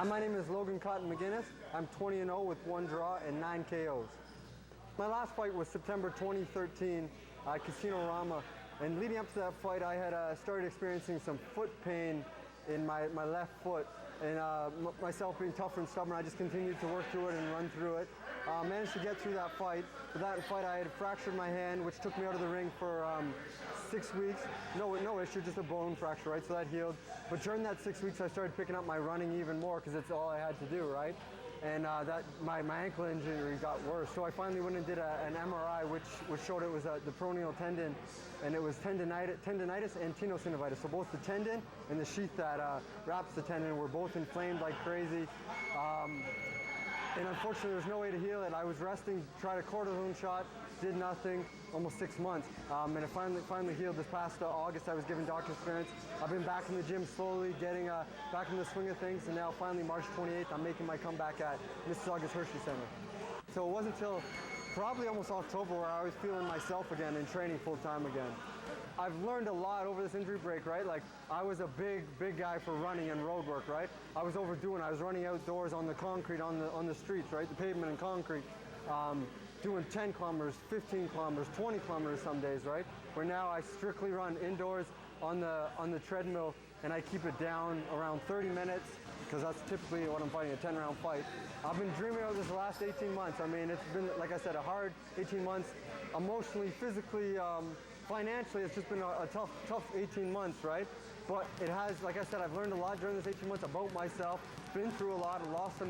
My name is Logan McGuinness. I'm 20-0 with 1 draw and 9 KOs. My last fight was September 2013 at Casino Rama, and leading up to that fight I had started experiencing some foot pain in my left foot, and myself being tough and stubborn, I just continued to work through it and run through it. Managed to get through that fight. For that fight I had fractured my hand, which took me out of the ring for 6 weeks. No issue, just a bone fracture, right? So that healed. But during that 6 weeks I started picking up my running even more because it's all I had to do, right? And my ankle injury got worse. So I finally went and did an MRI, which showed it was the peroneal tendon, and it was tendinitis and tenosynovitis. So both the tendon and the sheath that wraps the tendon were both inflamed like crazy. And unfortunately, there's no way to heal it. I was resting, tried a cortisone shot, did nothing, almost 6 months. And it finally healed this past August. I was given doctor's clearance. I've been back in the gym slowly, getting back in the swing of things, and now finally March 28th, I'm making my comeback at Mississauga's Hershey Center. So it wasn't until probably almost October where I was feeling myself again and training full-time again. I've learned a lot over this injury break, right? Like, I was a big guy for running and road work, right? I was overdoing. I was running outdoors on the concrete, on the streets, right? The pavement and concrete, doing 10 kilometers, 15 kilometers, 20 kilometers some days, right? Where now I strictly run indoors on the treadmill, and I keep it down around 30 minutes, because that's typically what I'm fighting, a 10-round fight. I've been dreaming of this the last 18 months. I mean, it's been, like I said, a hard 18 months, emotionally, physically, financially. It's just been a tough 18 months, right? But it has, like I said, I've learned a lot during this 18 months about myself, been through a lot, lost a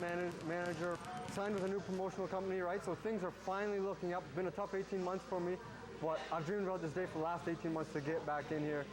manager, signed with a new promotional company, right? So things are finally looking up. It's been a tough 18 months for me, but I've dreamed about this day for the last 18 months to get back in here.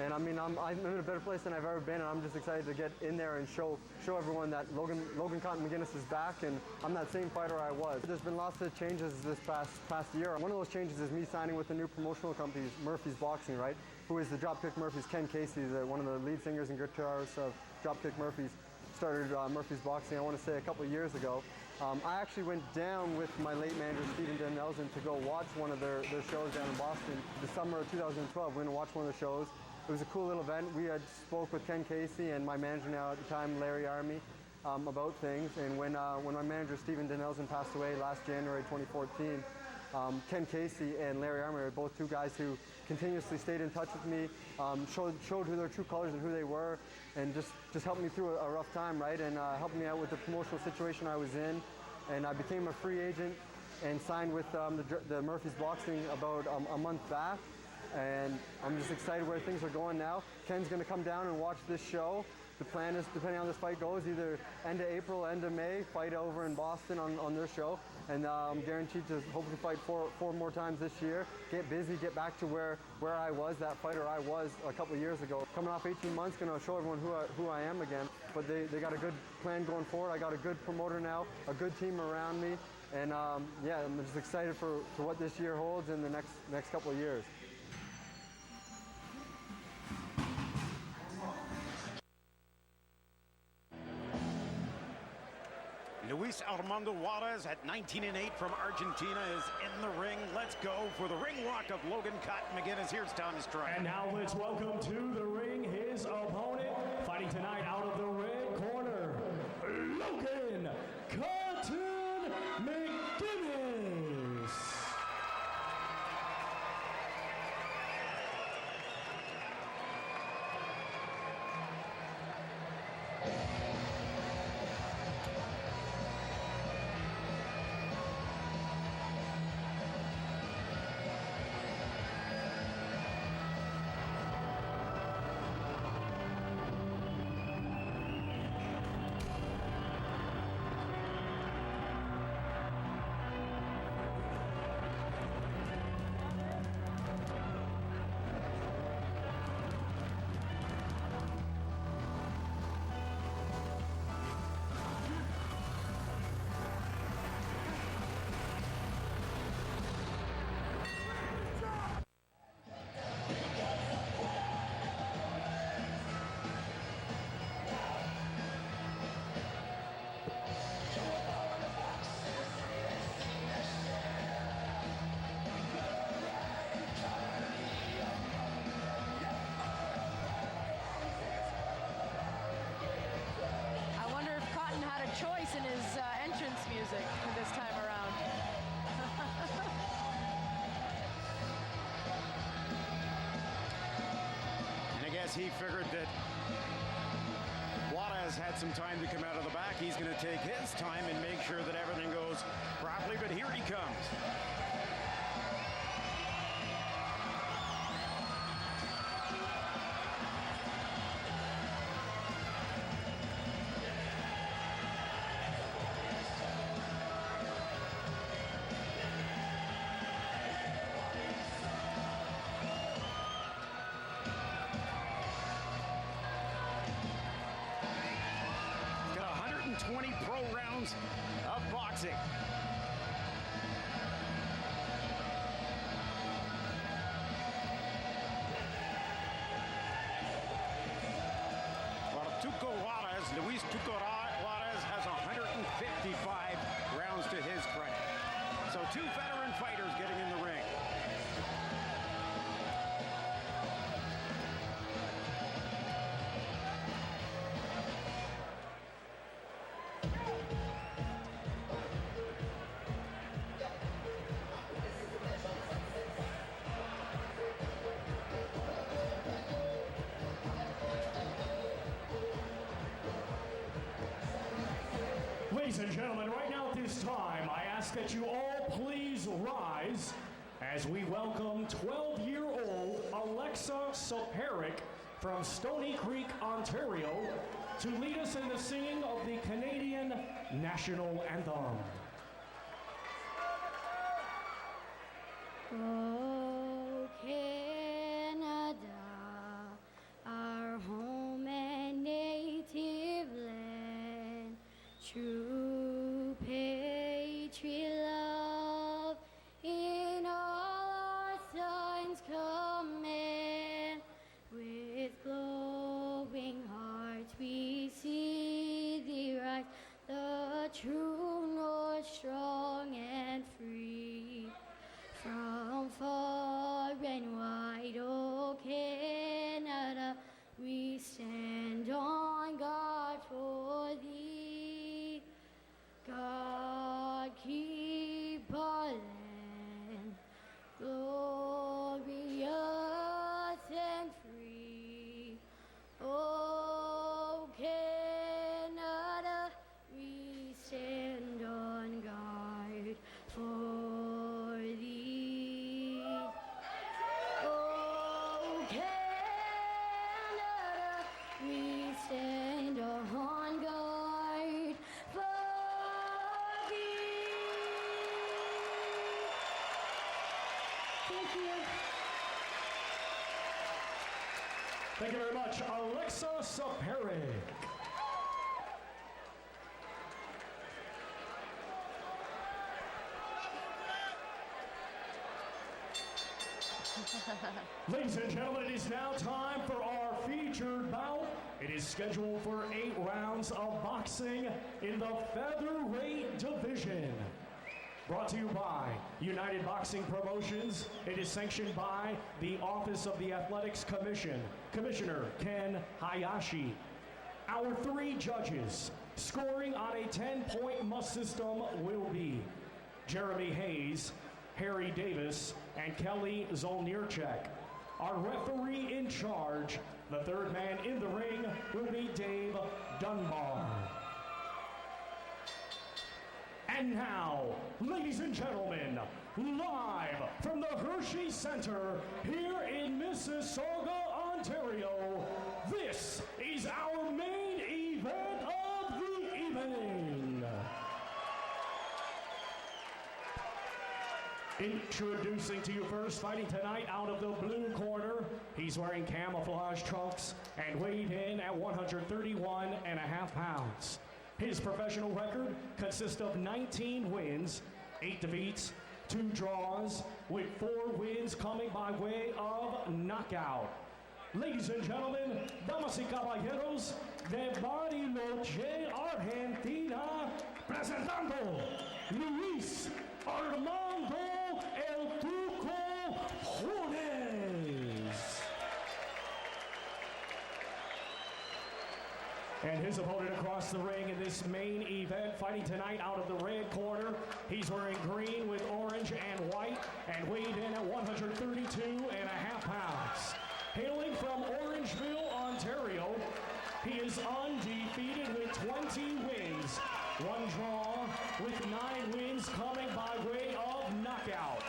And I mean, I'm in a better place than I've ever been, and I'm just excited to get in there and show everyone that Logan McGuinness is back, and I'm that same fighter I was. There's been lots of changes this past year. One of those changes is me signing with the new promotional company, Murphy's Boxing, right? Who is the Dropkick Murphys. Ken Casey, one of the lead singers and guitarists of Dropkick Murphys, started Murphy's Boxing, I want to say a couple of years ago. I actually went down with my late manager, Stephen Denelson, to go watch one of their shows down in Boston the summer of 2012. We went to watch one of the shows. It was a cool little event. We had spoke with Ken Casey and my manager now at the time, Larry Army, about things. And when my manager, Stephen Denelson, passed away last January 2014, Ken Casey and Larry Army are both two guys who continuously stayed in touch with me, showed who their true colors and who they were, and just helped me through a rough time, right? And helped me out with the promotional situation I was in. And I became a free agent and signed with the Murphy's Boxing about a month back. And I'm just excited where things are going now. Ken's going to come down and watch this show. The plan is, depending on how this fight goes, either end of April, end of May, fight over in Boston on their show. And I'm guaranteed to hopefully fight four more times this year. Get busy, get back to where I was, that fighter I was a couple of years ago. Coming off 18 months, going to show everyone who I am again. But they got a good plan going forward. I got a good promoter now, a good team around me. And yeah, I'm just excited for what this year holds in the next couple of years. Luis Armando Juarez at 19-8 from Argentina is in the ring. Let's go for the ring walk of Logan McGuinness. Here's Thomas Strike. And now let's welcome to the ring his opponent, fighting tonight out of the red corner, Logan McGuinness. guess he figured that Juarez had some time to come out of the back. He's going to take his time and make sure that everything goes properly, but here he comes. Got 120 pro rounds of boxing. Luis Tuco Juarez has 155 rounds to his credit. So two veteran fighters getting in the ring. Ladies and gentlemen, right now at this time, I ask that you all please rise as we welcome 12-year-old Alexa Soperic from Stony Creek, Ontario, to lead us in the singing of the Canadian National Anthem. Oh, Canada, our home and native land, true patriot love, in all our sons command. With glowing hearts we see thee rise, the true north, strong and free. From far and wide, oh Canada, we stand on guard for thee. God keep our land glorious and free. Oh Canada, we stand on guard for thee. Oh Canada, we stand on guard for thee. Thank you. Thank you very much, Alexa Soperic. Ladies and gentlemen, it is now time for our featured bout. It is scheduled for 8 rounds of boxing in the featherweight division. Brought to you by United Boxing Promotions. It is sanctioned by the Office of the Athletics Commission, Commissioner Ken Hayashi. Our 3 judges scoring on a 10-point must system will be Jeremy Hayes, Harry Davis, and Kelly Zolnierczek. Our referee in charge, the 3rd man in the ring, will be Dave Dunbar. And now, ladies and gentlemen, live from the Hershey Center here in Mississauga, Ontario, this is our main event of the evening. Introducing to you first, fighting tonight out of the blue corner. He's wearing camouflage trunks and weighed in at 131.5 pounds. His professional record consists of 19 wins, 8 defeats, 2 draws, with 4 wins coming by way of knockout. Ladies and gentlemen, damas y caballeros, de Bariloche, Argentina, presentando Luis Armando El Tuco Juarez. And his opponent across the ring in this main event, fighting tonight out of the red corner. He's wearing green with orange and white and weighed in at 132.5 pounds. Hailing from Orangeville, Ontario, he is undefeated with 20 wins. One draw with 9 wins coming by way of knockout.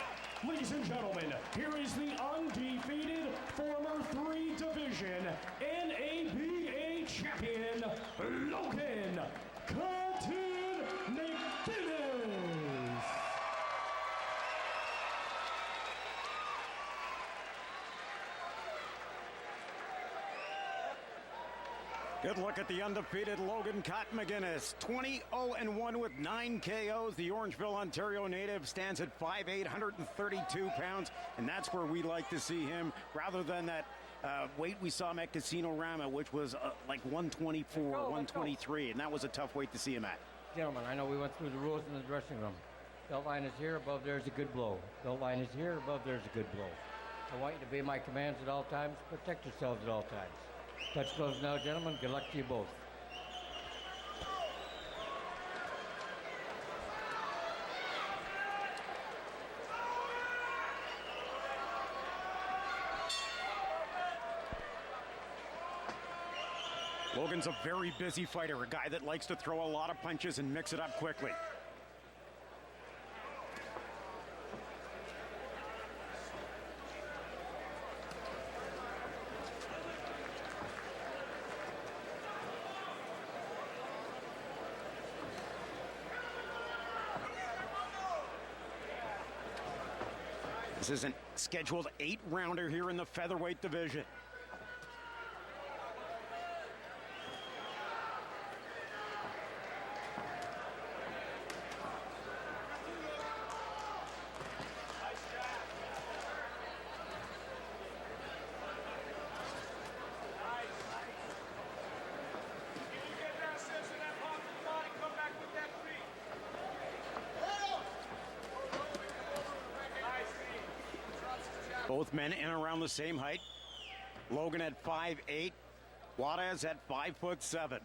Ladies and gentlemen, here is the undefeated former 3-division NABA champion, Logan McGuinness. Good look at the undefeated Logan McGuinness. 20-0-1 with 9 KOs. The Orangeville, Ontario native stands at 5'8", 132 pounds, and that's where we like to see him, rather than that weight we saw him at Casino Rama, which was like 124, 123, and that was a tough weight to see him at. Gentlemen, I know we went through the rules in the dressing room. Belt line is here, above there is a good blow. Belt line is here, above there is a good blow. I want you to obey my commands at all times. Protect yourselves at all times. Touch gloves now, gentlemen. Good luck to you both. Logan's a very busy fighter, a guy that likes to throw a lot of punches and mix it up quickly. This is a scheduled 8-rounder here in the featherweight division. Both men in around the same height. Logan at 5'8", Juarez at 5'7".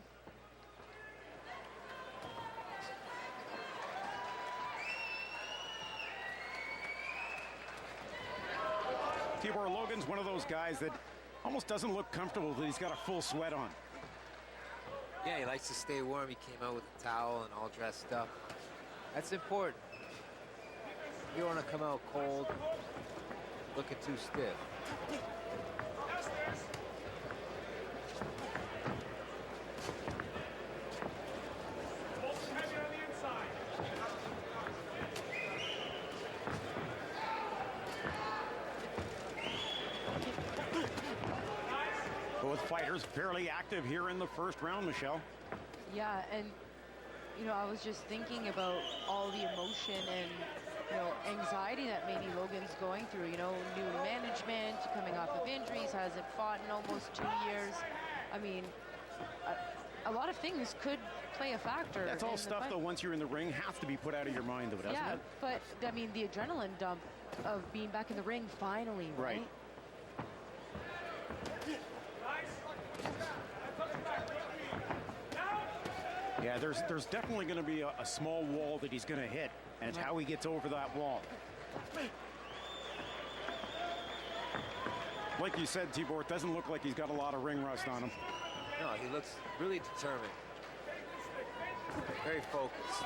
Tibor, Logan's one of those guys that almost doesn't look comfortable that he's got a full sweat on. Yeah, he likes to stay warm. He came out with a towel and all dressed up. That's important. You don't want to come out cold, looking too stiff. Both fighters fairly active here in the first round, Michelle. Yeah, and I was just thinking about all the emotion and anxiety that maybe Logan's going through. New management, coming off of injuries, hasn't fought in almost 2 years. I mean, a lot of things could play a factor. That's all stuff, though, once you're in the ring, has to be put out of your mind, though, doesn't it? Yeah, but, I mean, the adrenaline dump of being back in the ring finally, right? Yeah, there's definitely going to be a small wall that he's going to hit, and it's how he gets over that wall. Like you said, Tibor, it doesn't look like he's got a lot of ring rust on him. No, he looks really determined. Very focused.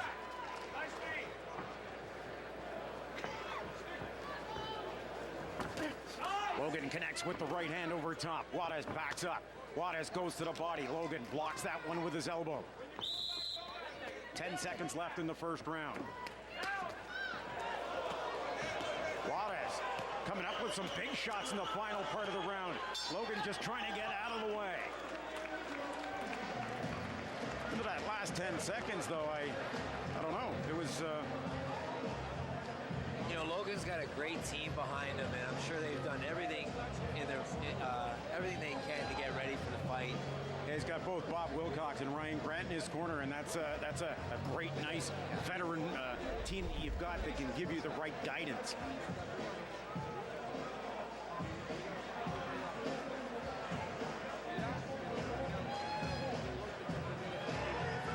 Logan connects with the right hand over top. Juarez backs up. Juarez goes to the body. Logan blocks that one with his elbow. 10 seconds left in the first round. Juarez coming up with some big shots in the final part of the round. Logan just trying to get out of the way. Into that last 10 seconds, though, I don't know. It was... Logan's got a great team behind him, and I'm sure they've done everything everything they can to get ready for the fight. Yeah, he's got both Bob Wilcox and Ryan Grant in his corner, and that's a great, nice veteran team that you've got that can give you the right guidance.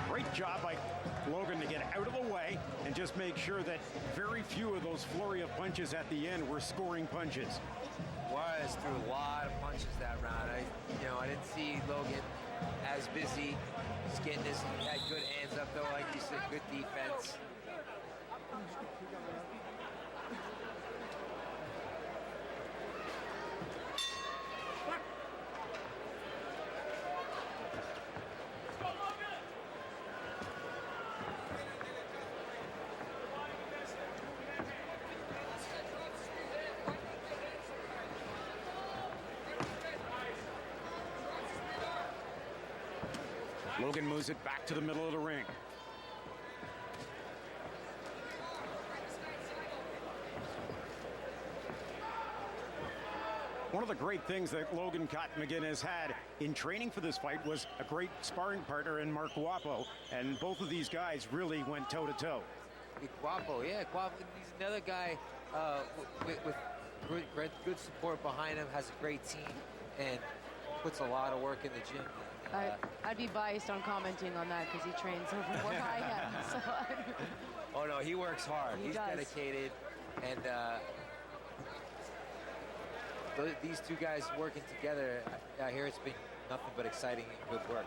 Great job by Logan to get out of the way and just make sure that very few of those flurry of punches at the end were scoring punches. Juarez threw a lot of punches that round. I didn't see Logan as busy. He's getting his, he had good hands up though, like you said, good defense. Logan moves it back to the middle of the ring. One of the great things that Logan McGuinness had in training for this fight was a great sparring partner in Mark Guapo, and both of these guys really went toe-to-toe. Guapo, yeah, Guapo, he's another guy with good support behind him, has a great team, and puts a lot of work in the gym. I'd be biased on commenting on that because he trains over where I am. So oh no, he works hard. He's dedicated, and these two guys working together, I hear it's been nothing but exciting and good work.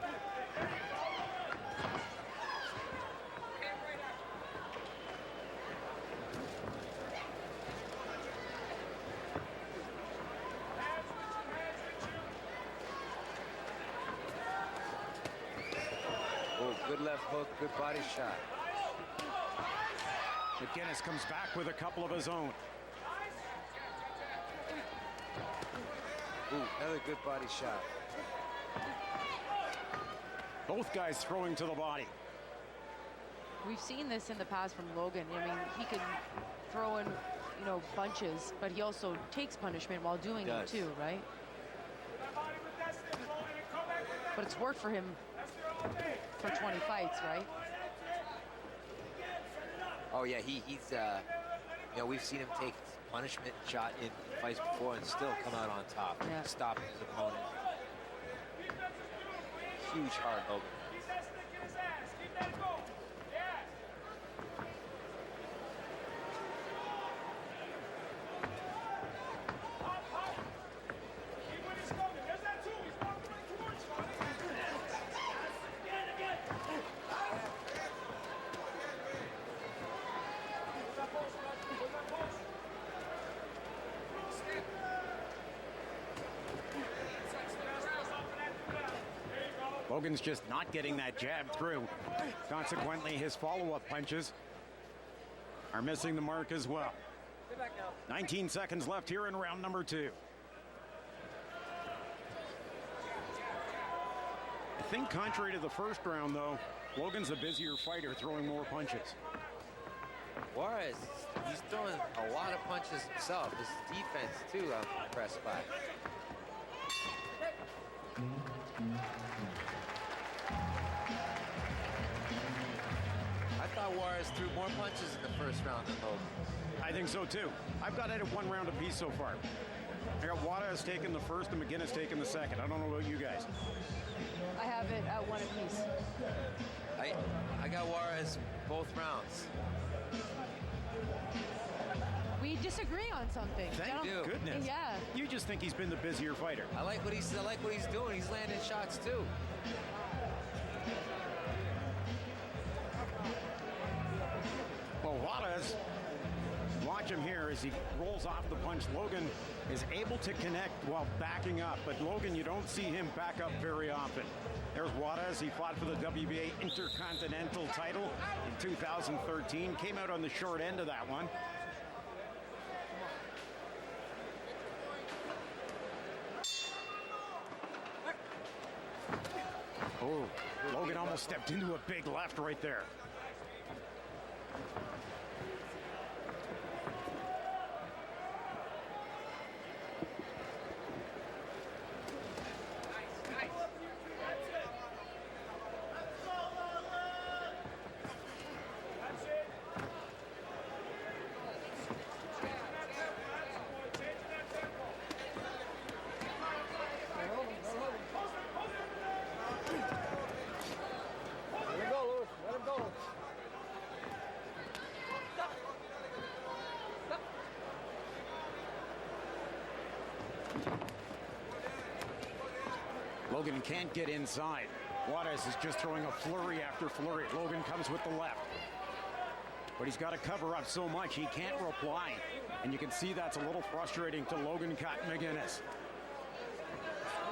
Good left hook, good body shot. McGuinness comes back with a couple of his own. Ooh, another good body shot. Both guys throwing to the body. We've seen this in the past from Logan. I mean, he can throw in, bunches, but he also takes punishment while doing it too, right? But it's worked for him for 20 fights, right? Oh yeah, he's we've seen him take punishment shot in fights before and still come out on top, stopping his opponent. Huge heart, Logan. Logan's just not getting that jab through. Consequently, his follow-up punches are missing the mark as well. 19 seconds left here in round number 2. I think contrary to the first round, though, Logan's a busier fighter, throwing more punches. Juarez, he's throwing a lot of punches himself. His defense, too, I'm impressed by. I thought Juarez threw more punches in the first round than Logan. I think so, too. I've got it at 1 round apiece so far. I got Juarez taking the first and McGuinness taking the second. I don't know about you guys. I have it at 1 apiece. I got Juarez both rounds. We disagree on something. Thank goodness. Yeah. You just think he's been the busier fighter. I like what he's doing. He's landing shots too. Well, Juarez, watch him here as he rolls off the punch. Logan is able to connect while backing up, but Logan, you don't see him back up very often. There's Juarez. He fought for the WBA Intercontinental title in 2013. Came out on the short end of that one. Oh, Logan almost stepped into a big left right there. Logan can't get inside. Juarez is just throwing a flurry after flurry. Logan comes with the left. But he's got to cover up so much, he can't reply. And you can see that's a little frustrating to Logan McGuinness.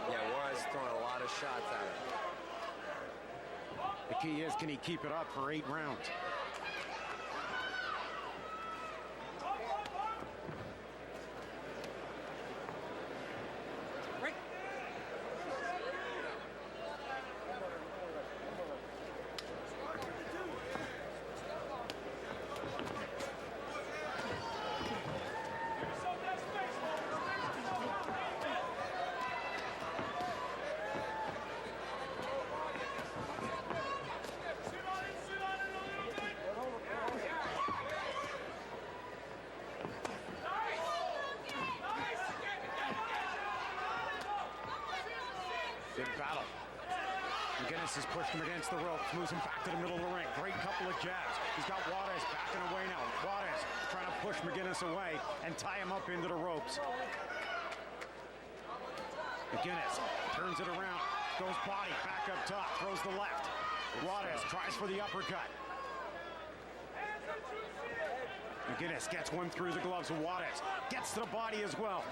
Yeah, Juarez throwing a lot of shots at him. The key is, can he keep it up for 8 rounds? Big battle. McGuinness has pushed him against the ropes, moves him back to the middle of the ring. Great couple of jabs. He's got Juarez backing away now. Juarez trying to push McGuinness away and tie him up into the ropes. McGuinness turns it around, goes body, back up top, throws the left. Juarez tries for the uppercut. McGuinness gets one through the gloves. Juarez gets to the body as well.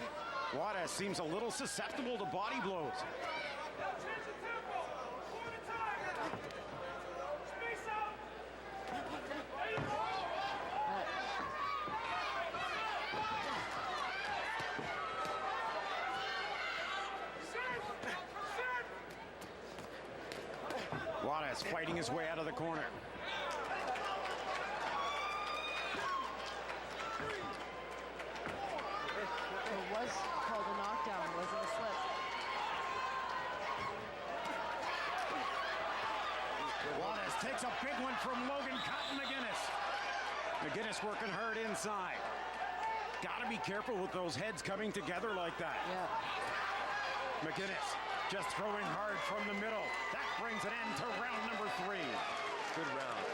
Juarez seems a little susceptible to body blows. Juarez fighting his way out of the corner. It was called a knockdown, wasn't a slip. Juarez takes a big one from Logan McGuinness. McGuinness working hard inside. Gotta be careful with those heads coming together like that. Yeah. McGuinness just throwing hard from the middle. That brings an end to round number 3. Good round.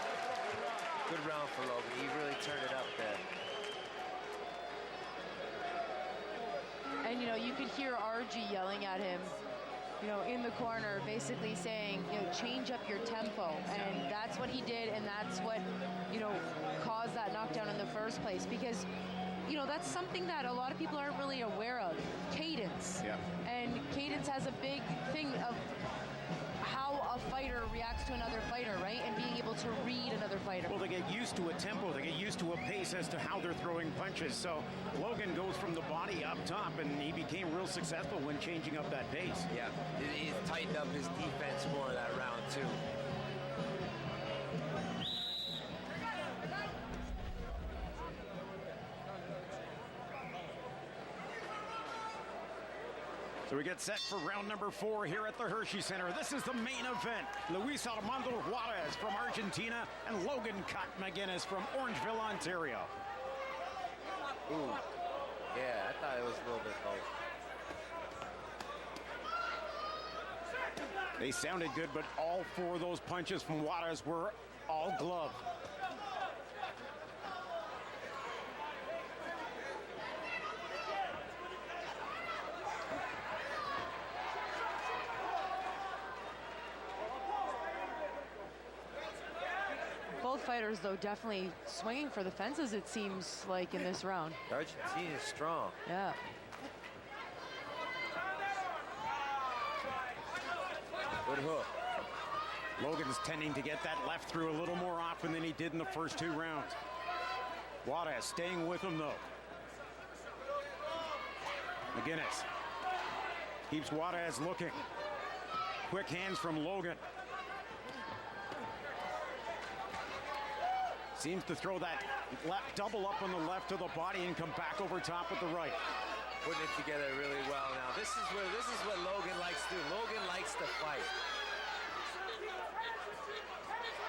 Good round for Logan. He really turned it up there. And, you know, you could hear RG yelling at him, you know, in the corner, basically saying, you know, change up your tempo. And that's what he did, and that's what, you know, caused that knockdown in the first place. Because, you know, that's something that a lot of people aren't really aware of. Cadence. Yeah. And cadence has a big thing of how a fighter reacts to another fighter, right? And being able to read another fighter. Well, they get used to a tempo. They get used to a pace as to how they're throwing punches. So Logan goes from the body up top, and he became real successful when changing up that pace. Yeah, he tightened up his defense more in that round, too. So we get set for round number 4 here at the Hershey Center. This is the main event. Luis Armando Juarez from Argentina and Logan McGuinness from Orangeville, Ontario. Ooh, yeah, I thought it was a little bit close. They sounded good, but all 4 of those punches from Juarez were all glove. Both fighters, though, definitely swinging for the fences, it seems like, in this round. Argentina is strong. Yeah. Good hook. Logan's tending to get that left through a little more often than he did in the first 2 rounds. Juarez staying with him, though. McGuinness keeps Juarez looking. Quick hands from Logan. Seems to throw that left double up on the left to the body and come back over top with the right. Putting it together really well now. This is what Logan likes to do. Logan likes to fight.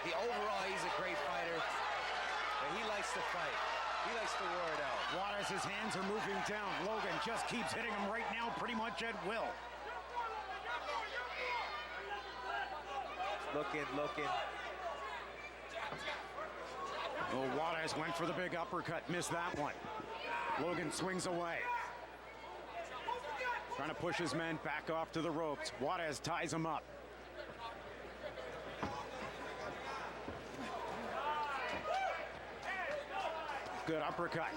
Overall, he's a great fighter, but he likes to fight. He likes to wear it out. Juarez's hands are moving down. Logan just keeps hitting him right now pretty much at will. Looking. Oh, Juarez went for the big uppercut, missed that one. Logan swings away. Trying to push his men back off to the ropes. Juarez ties him up. Good uppercut.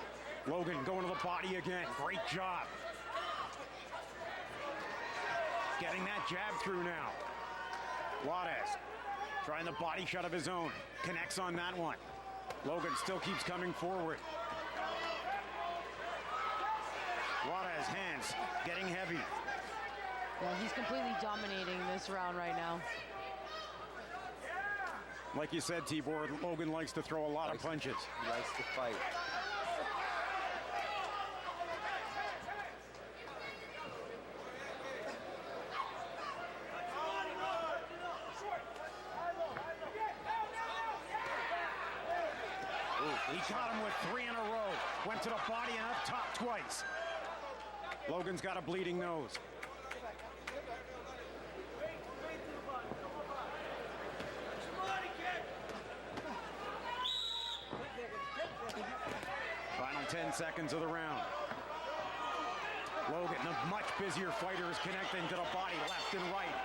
Logan going to the body again. Great job. Getting that jab through now. Juarez trying the body shot of his own. Connects on that one. Logan still keeps coming forward. Juarez hands getting heavy. Yeah, he's completely dominating this round right now. Like you said, Tibor, Logan likes to throw a lot of punches. He likes to fight. He caught him with 3 in a row. Went to the body and up top twice. Logan's got a bleeding nose. Final 10 seconds of the round. Logan, a much busier fighter, is connecting to the body left and right.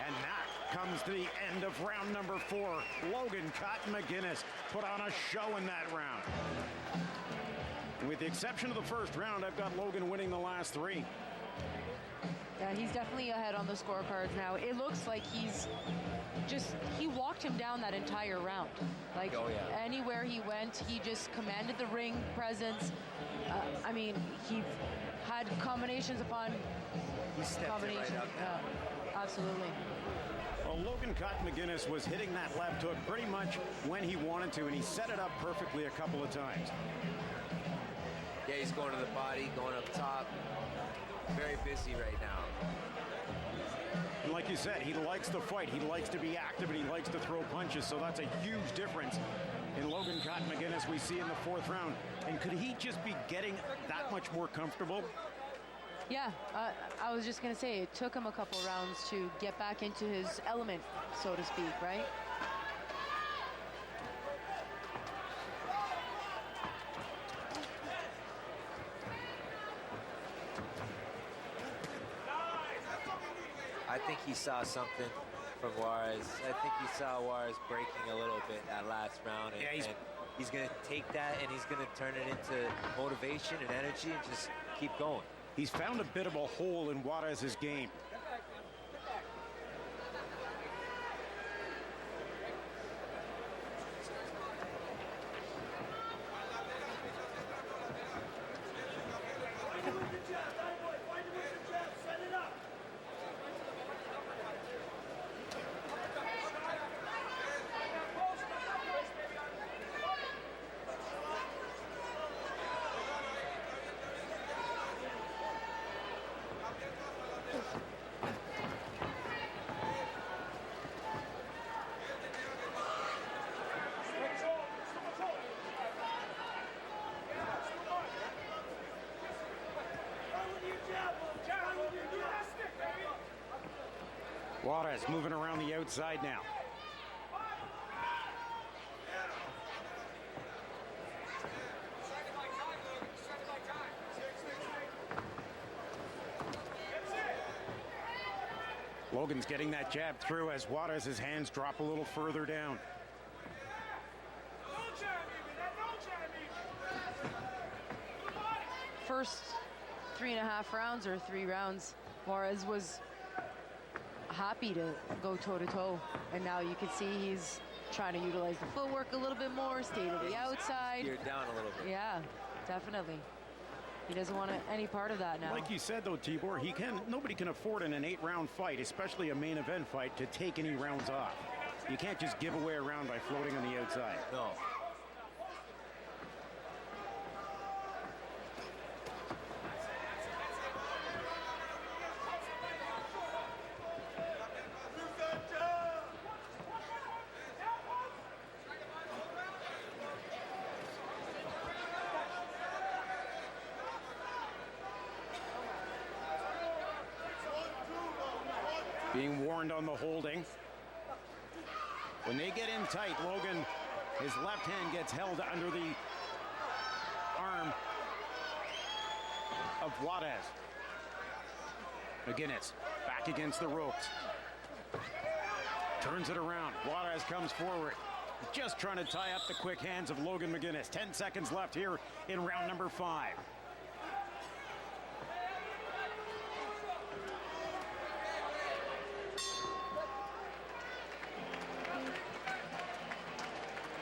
And that comes to the end of round number 4. Logan McGuinness put on a show in that round. With the exception of the first round, I've got Logan winning the last 3. Yeah, he's definitely ahead on the scorecards now. It looks like he walked him down that entire round. Like, anywhere he went, he just commanded the ring presence. I mean, he had combinations upon combinations. Absolutely. Well, Logan McGuinness was hitting that left hook pretty much when he wanted to, and he set it up perfectly a couple of times. Yeah, he's going to the body, going up top. Very busy right now. And like you said, he likes to fight. He likes to be active, and he likes to throw punches. So that's a huge difference in Logan McGuinness we see in the 4th round. And could he just be getting that much more comfortable? Yeah, I was just going to say, it took him a couple rounds to get back into his element, so to speak, right? I think he saw something from Juarez. I think he saw Juarez breaking a little bit that last round. And, and he's going to take that and he's going to turn it into motivation and energy and just keep going. He's found a bit of a hole in Juarez's game. Juarez moving around the outside now. Logan's getting that jab through as Juarez's hands drop a little further down. First 3.5 rounds or 3 rounds, Juarez was happy to go toe-to-toe, and now you can see he's trying to utilize the footwork a little bit more, stay to the outside. Geared down a little bit. Yeah, definitely. He doesn't want any part of that now. Like you said, though, Tibor, nobody can afford in an 8-round fight, especially a main event fight, to take any rounds off. You can't just give away a round by floating on the outside. No. Being warned on the holding. When they get in tight, Logan, his left hand gets held under the arm of Juarez. McGuinness back against the ropes. Turns it around. Juarez comes forward. Just trying to tie up the quick hands of Logan McGuinness. 10 seconds left here in round number 5.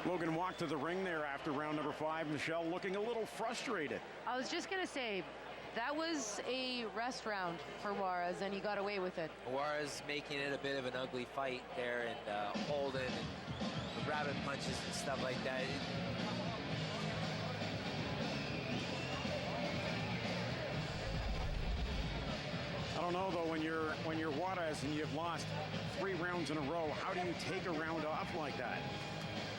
Logan walked to the ring there after round number 5. Michelle looking a little frustrated. I was just going to say, that was a rest round for Juarez, and he got away with it. Juarez making it a bit of an ugly fight there, and holding and rabbit punches and stuff like that. I don't know though, when you're Juarez and you've lost 3 rounds in a row, how do you take a round off like that?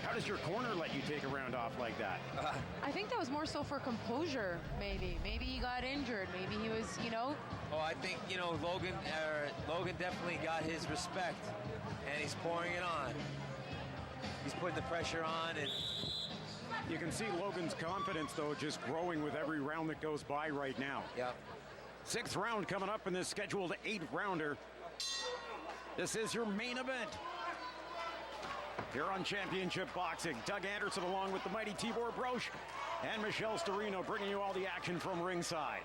How does your corner let you take a round off like that? I think that was more so for composure, maybe. Maybe he got injured. Maybe he was, you know. Oh, I think, you know, Logan definitely got his respect, and he's pouring it on. He's putting the pressure on, and you can see Logan's confidence, though, just growing with every round that goes by right now. Yep. 6th round coming up in this scheduled 8-rounder. This is your main event. Here on Championship Boxing, Doug Anderson along with the mighty Tibor Broch and Michelle Storino bringing you all the action from ringside.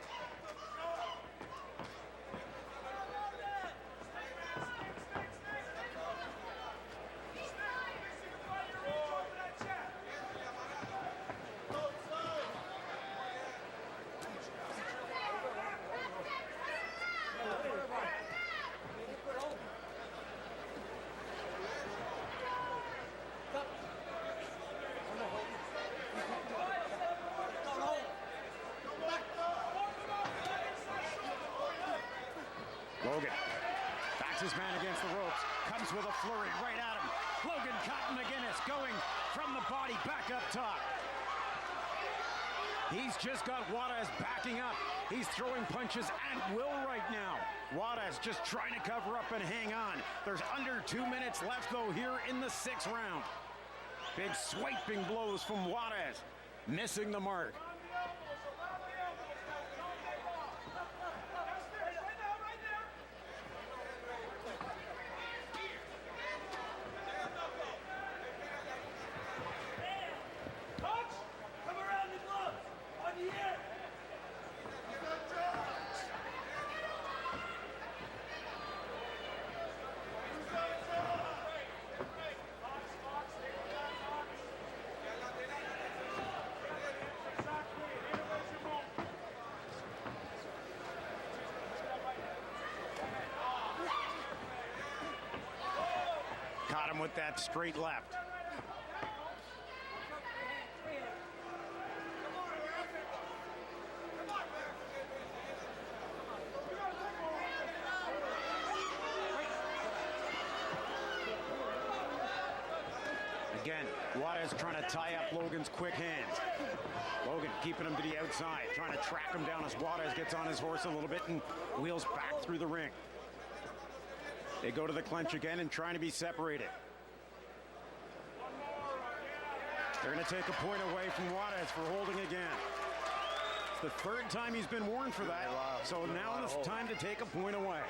Logan backs his man against the ropes, comes with a flurry right at him. Logan caught McGuinness going from the body back up top. He's just got Juarez backing up. He's throwing punches at will right now. Juarez just trying to cover up and hang on. There's under 2 minutes left though here in the 6th round. Big swiping blows from Juarez, missing the mark. Caught him with that straight left. Again, Juarez trying to tie up Logan's quick hands. Logan keeping him to the outside, trying to track him down as Juarez gets on his horse a little bit and wheels back through the ring. They go to the clinch again and trying to be separated. They're going to take a point away from Juarez for holding again. It's the 3rd time he's been warned for that, so now it's time to take a point away.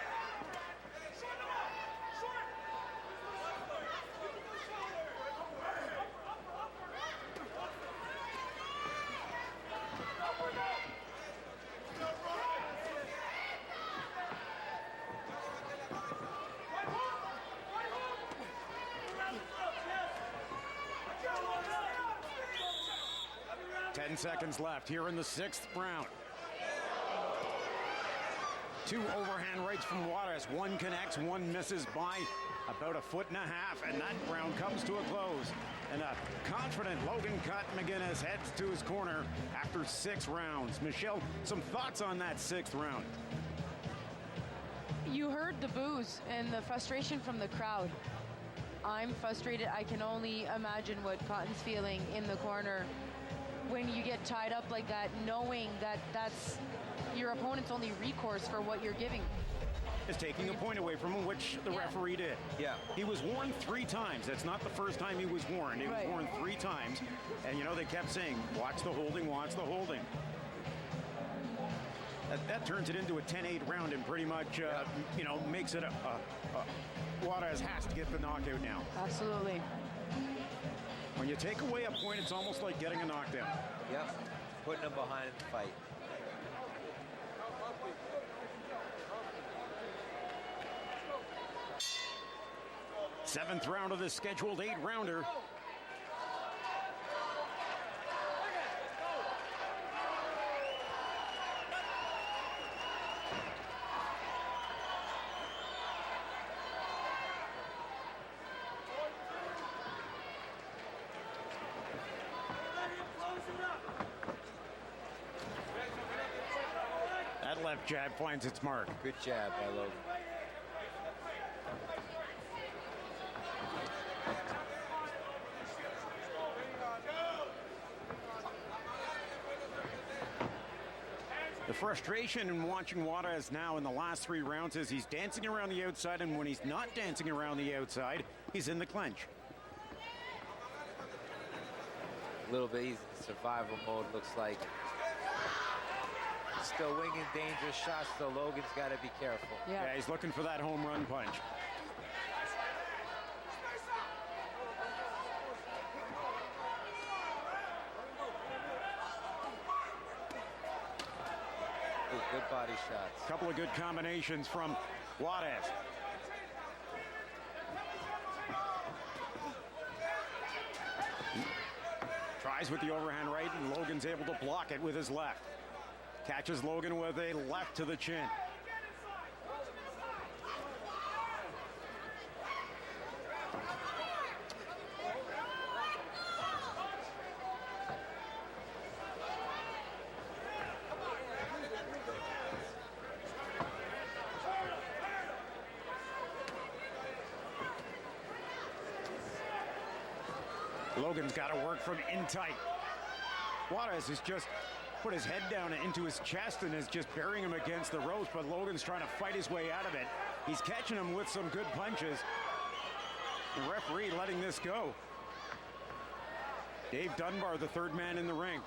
Seconds left here in the 6th round. 2 overhand rights from Juarez. 1 connects, 1 misses by about 1.5 feet, and that round comes to a close. And a confident Logan Cut McGuinness heads to his corner after 6 rounds. Michelle, some thoughts on that 6th round? You heard the boos and the frustration from the crowd. I'm frustrated. I can only imagine what Cotton's feeling in the corner when you get tied up like that, knowing that that's your opponent's only recourse for what you're giving. Is taking a point away from him, which the referee did. Yeah. He was warned 3 times. That's not the first time he was warned. He was warned 3 times. And, you know, they kept saying, watch the holding, watch the holding. That turns it into a 10-8 round and pretty much, you know, makes it Juarez has to get the knockout now. Absolutely. When you take away a point, it's almost like getting a knockdown. Yep, putting him behind the fight. Seventh round of this scheduled 8-rounder. That left jab finds its mark. Good jab by Logan. The frustration in watching Juarez now in the last 3 rounds is he's dancing around the outside, and when he's not dancing around the outside, he's in the clinch. A little bit easy survival mode, looks like. Still winging dangerous shots, though. Logan's got to be careful. Yeah, he's looking for that home run punch. Ooh, good body shots. A couple of good combinations from Juarez. Tries with the overhand right, and Logan's able to block it with his left. Catches Logan with a left to the chin. Logan's got to work from in tight. Juarez has just put his head down into his chest and is just burying him against the ropes, but Logan's trying to fight his way out of it. He's catching him with some good punches. The referee letting this go. Dave Dunbar, the third man in the ring.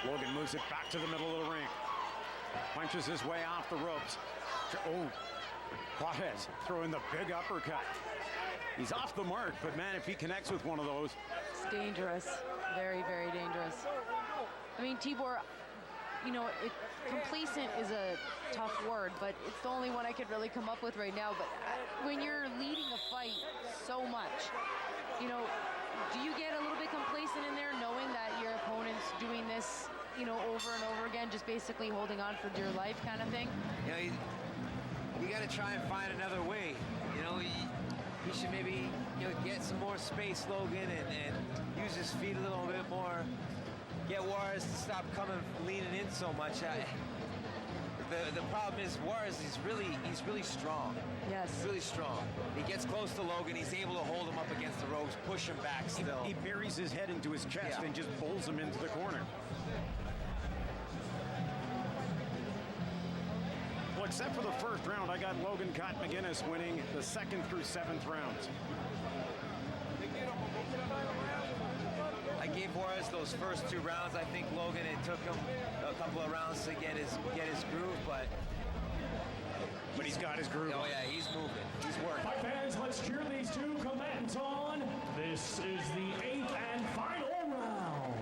Logan moves it back to the middle of the ring. Punches his way off the ropes. Oh, Juarez throwing the big uppercut. He's off the mark, but man, if he connects with one of those. It's dangerous. Very, very dangerous. I mean, Tibor, you know, complacent is a tough word, but it's the only one I could really come up with right now. But when you're leading a fight so much, you know, do you get a little bit complacent in there knowing that your opponent's doing this, you know, over and over again, just basically holding on for dear life kind of thing? You know, you got to try and find another way. You know, he should maybe, you know, get some more space, Logan, and use his feet a little bit more. Get Juarez to stop leaning in so much. The problem is Juarez, he's really strong. Yes. Really strong. He gets close to Logan, he's able to hold him up against the ropes, push him back still. He buries his head into his chest and just pulls him into the corner. Well, except for the first round, I got Logan McGuinness winning the 2nd through 7th rounds. I gave Juarez those first 2 rounds. I think Logan, it took him a couple of rounds to get his groove, but he's got his groove. Oh yeah, he's moving. He's working. Fight fans, let's cheer these two combatants on. This is the 8th and final round.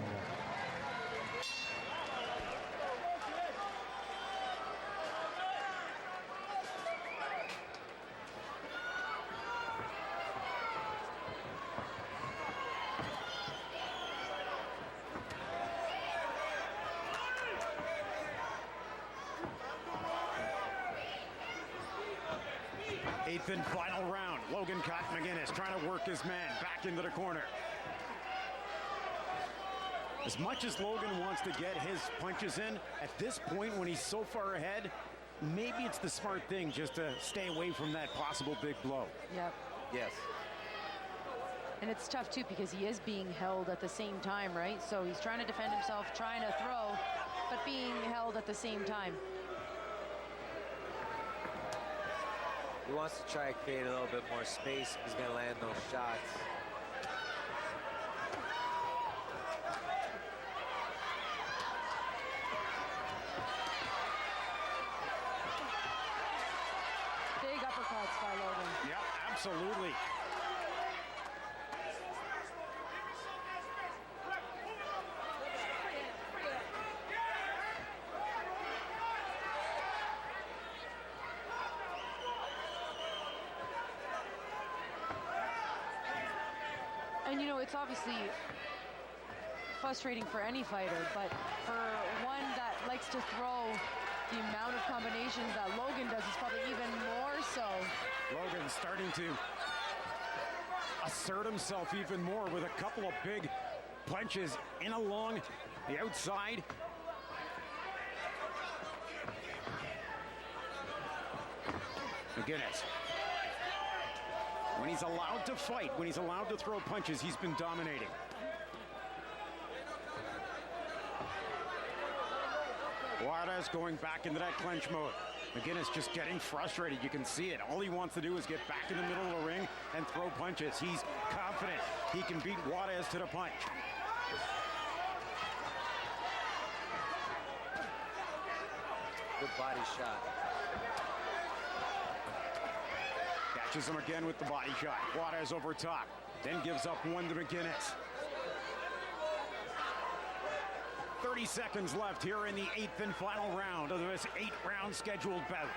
Eighth and final round. Logan McGuinness trying to work his man back into the corner. As much as Logan wants to get his punches in, at this point when he's so far ahead, maybe it's the smart thing just to stay away from that possible big blow. Yep. Yes. And it's tough too because he is being held at the same time, right? So he's trying to defend himself, trying to throw, but being held at the same time. He wants to try to create a little bit more space. He's going to land those shots. Big uppercuts by Logan. Yeah, absolutely. And you know, it's obviously frustrating for any fighter, but for one that likes to throw, the amount of combinations that Logan does is probably even more so. Logan starting to assert himself even more with a couple of big punches in along the outside. McGuinness. When he's allowed to fight, when he's allowed to throw punches, he's been dominating. Juarez going back into that clinch mode. McGuinness just getting frustrated. You can see it. All he wants to do is get back in the middle of the ring and throw punches. He's confident he can beat Juarez to the punch. Good body shot. Catches him again with the body shot. Juarez over top. Then gives up one to McGuinness. 30 seconds left here in the 8th and final round of this 8-round scheduled bout.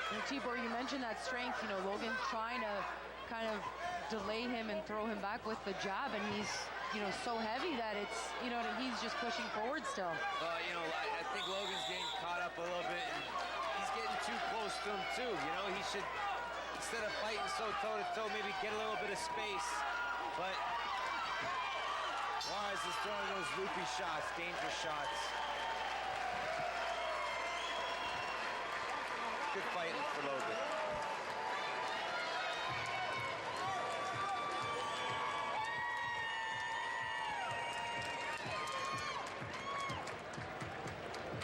And Tibor, you mentioned that strength. You know, Logan trying to kind of delay him and throw him back with the jab, and he's, you know, so heavy that it's, you know, that he's just pushing forward still. You know, I think Logan's getting caught up a little bit, and he's getting too close to him too. You know, he should, instead of fighting so toe-to-toe, maybe get a little bit of space. But Juarez is throwing those loopy shots, dangerous shots. Good fighting for Logan.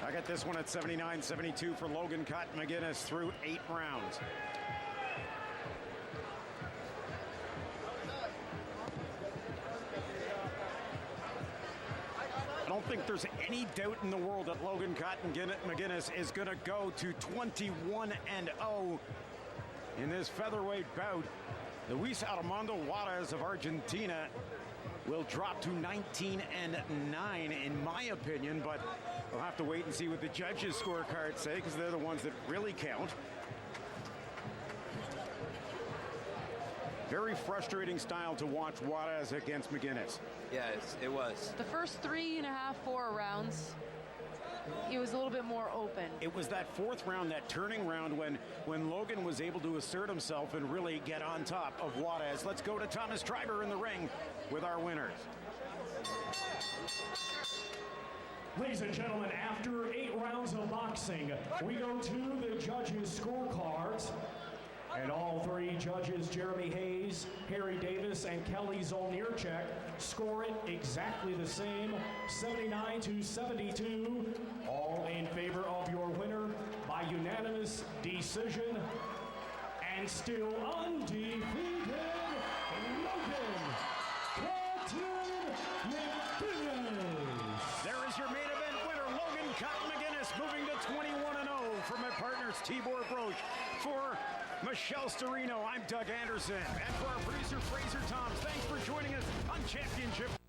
I got this one at 79-72 for Logan McGuinness through 8 rounds. I don't think there's any doubt in the world that Logan McGuinness is going to go to 21-0 in this featherweight bout. Luis Armando Juarez of Argentina will drop to 19-9 in my opinion, but we'll have to wait and see what the judges' scorecards say because they're the ones that really count. Very frustrating style to watch Juarez against McGuinness. Yes, it was. The first 3.5, 4 rounds, it was a little bit more open. It was that 4th round, that turning round, when Logan was able to assert himself and really get on top of Juarez. Let's go to Thomas Treiber in the ring with our winners. Ladies and gentlemen, after 8 rounds of boxing, we go to the judges' scorecards. And all 3 judges, Jeremy Hayes, Harry Davis, and Kelly Zolnierczek, score it exactly the same, 79-72, all in favor of your winner by unanimous decision. And still undefeated, Logan McGuinness. There is your main event winner, Logan McGuinness, moving to 21-0 for my partners Tibor Broch. For Michelle Storino, I'm Doug Anderson. And for our producer, Fraser Toms, thanks for joining us on Championship